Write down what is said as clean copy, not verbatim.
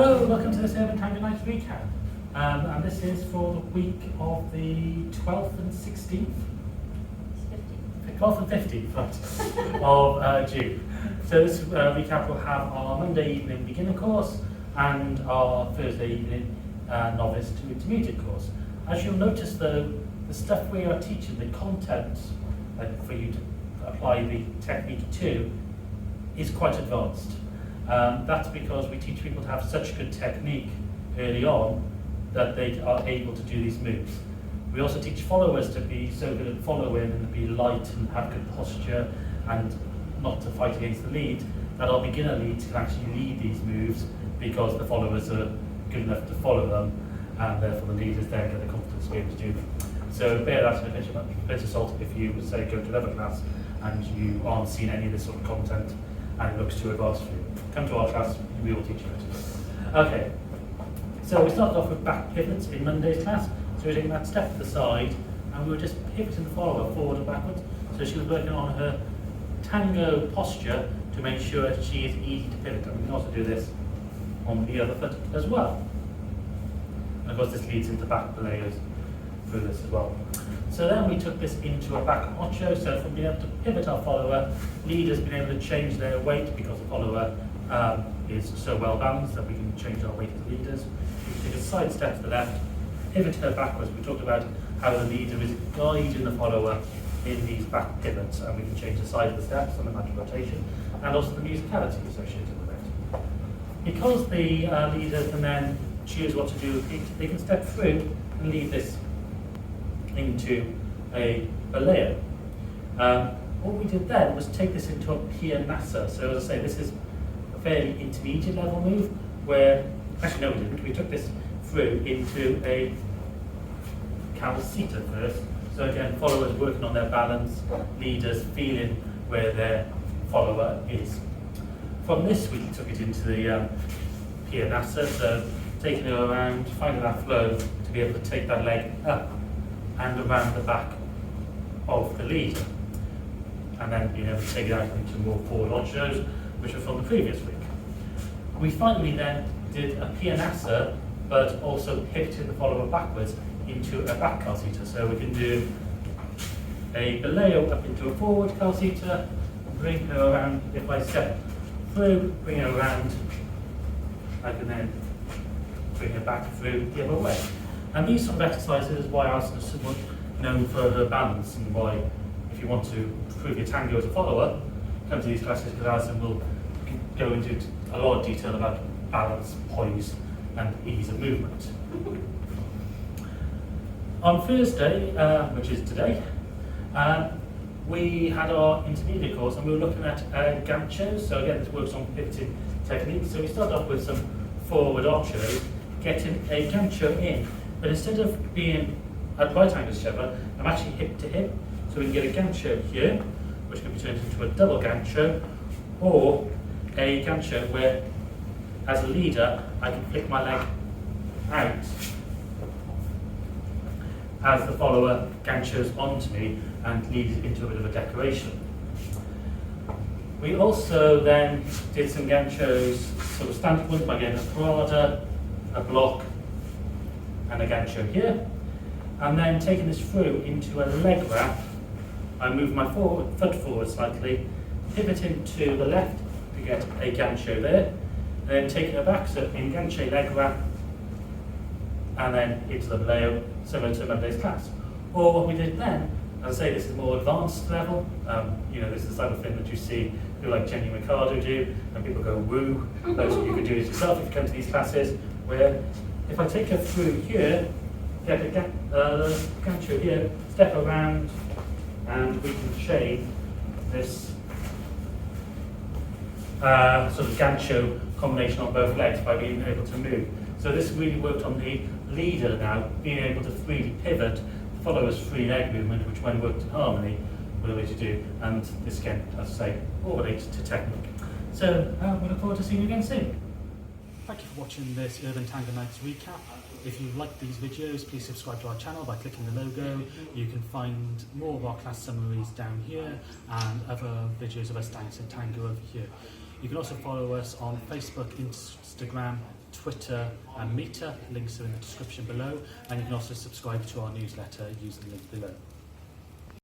Hello, welcome to this Urban Tango Nights recap. And this is for the week of the 12th and 16th? 12th and 15th, right, of June. So this recap will have our Monday evening beginner course and our Thursday evening novice to intermediate course. As you'll notice though, the stuff we are teaching, the content for you to apply the technique to, is quite advanced. That's because we teach people to have such good technique early on that they are able to do these moves. We also teach followers to be so good at following and be light and have good posture and not to fight against the lead, that our beginner leads can actually lead these moves because the followers are good enough to follow them, and therefore the leaders then get the confidence to be able to do them. So bear that in a pinch of salt if you would say go to another class and you aren't seeing any of this sort of content and it looks too advanced for you. Come to our class, we will teach you it. Okay, so we started off with back pivots in Monday's class. So we're taking that step to the side and we were just pivoting the follower forward and backwards. So she was working on her tango posture to make sure she is easy to pivot. And we can also do this on the other foot as well. And of course this leads into back belayers through this as well. So then we took this into a back ocho, so from being able to pivot our follower, leaders being able to change their weight because the follower is so well balanced that we can change our weight as leaders. We can take a side step to the left, pivot her backwards. We talked about how the leader is guiding the follower in these back pivots, and we can change the size of the steps and the amount of rotation, and also the musicality associated with it. Because the leaders can then choose what to do, they can step through and lead this into a belayer. What we did then was take this into a pianassa. So as I say, this is a fairly intermediate level move where, actually no we didn't, we took this through into a calcita first. So again, followers working on their balance, leaders feeling where their follower is. From this we took it into the pianassa, so taking it around, finding that flow to be able to take that leg up and around the back of the leader, and then being able to take it out into more forward ochos, which were from the previous week. We finally then did a pianassa, but also pivoted the follower backwards into a back calcita. So we can do a belayo up into a forward calcita, bring her around. If I step through, bring her around, I can then bring her back through the other way. And these sort of exercises is why Alison is somewhat known for her balance, and why, if you want to improve your tango as a follower, come to these classes, because Alison will go into a lot of detail about balance, poise, and ease of movement. On Thursday, which is today, we had our intermediate course and we were looking at Gancho. So again, this works on pivoting techniques. So we started off with some forward ochos, getting a Gancho in. But instead of being at right angles to each other, I'm actually hip to hip. So we can get a Gancho here, which can be turned into a double Gancho, or a Gancho where, as a leader, I can flick my leg out as the follower Ganchos onto me and leads it into a bit of a decoration. We also then did some Ganchos, sort of standard ones by getting a parada, a block, and a Gancho here, and then taking this through into a leg wrap. I move my foot forward slightly, pivoting to the left to get a Gancho there, and then taking it back, so in Gancho leg wrap, and then into the belayo, similar to Monday's class. Or what we did then, as I say, this is more advanced level. This is the type of thing that you see people like Jenny Mercado do, and people go woo. Those of you could do it yourself if you come to these classes, where if I take her through here, get a Gancho here, step around, and we can chain this sort of Gancho combination on both legs by being able to move. So this really worked on the leader now, being able to freely pivot, the follower's free leg movement, which when worked in harmony, were the way to do. And this again, as I say, all related to technique. So we look forward to seeing you again soon. Thank you for watching this Urban Tango Nights recap. If you like these videos, please subscribe to our channel by clicking the logo. You can find more of our class summaries down here and other videos of us dancing tango over here. You can also follow us on Facebook, Instagram, Twitter and Meetup. Links are in the description below, and you can also subscribe to our newsletter using the link below.